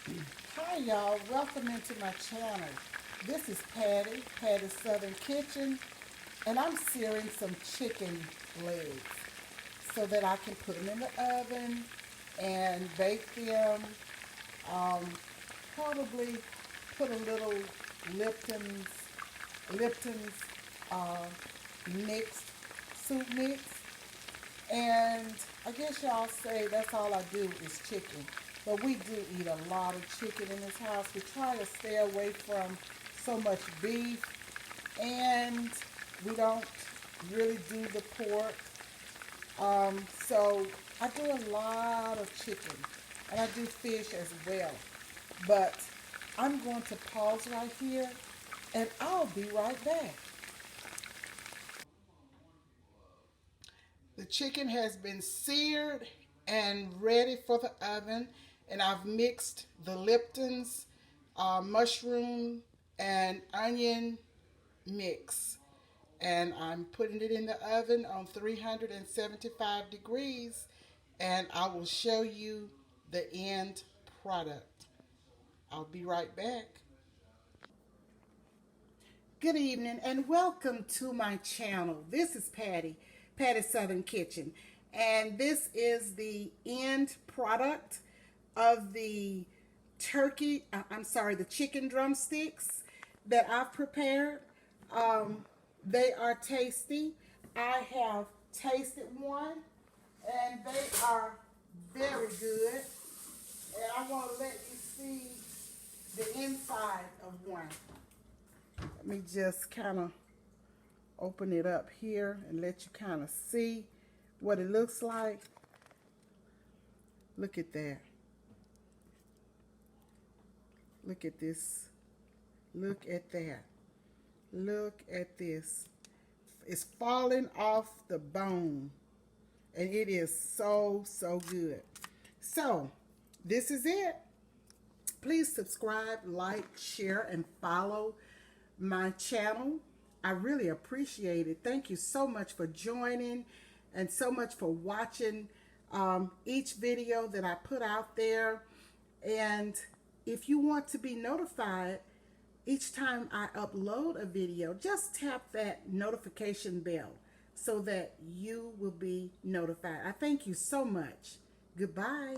Hi y'all, welcome into my channel. This is Patty's Southern Kitchen, and I'm searing some chicken legs so that I can put them in the oven and bake them. Um, Probably put a little Lipton's Lipton's uh, mixed soup mix, and I guess y'all say that's all I do is chicken. But we do eat a lot of chicken in this house. We try to stay away from so much beef, and we don't really do the pork. So I do a lot of chicken, and I do fish as well. But I'm going to pause right here, and I'll be right back. The chicken has been seared and ready for the oven, and I've mixed the Lipton's mushroom and onion mix, and I'm putting it in the oven on 375 degrees, and I will show you the end product. I'll be right back. Good evening and welcome to my channel. This is Patty's Southern Kitchen, and this is the end product of the the chicken drumsticks that I've prepared. They are tasty. I have tasted one, and they are very good. And I want to let you see the inside of one. Let me just kind of open it up here and let you kind of see what it looks like. Look at that. Look at this. Look at that. Look at this. It's falling off the bone, and it is so good. So this is it. Please subscribe, like, share, and follow my channel. I really appreciate it. Thank you so much for joining and so much for watching each video that I put out there. And if you want to be notified each time I upload a video, just tap that notification bell so that you will be notified. I thank you so much. Goodbye.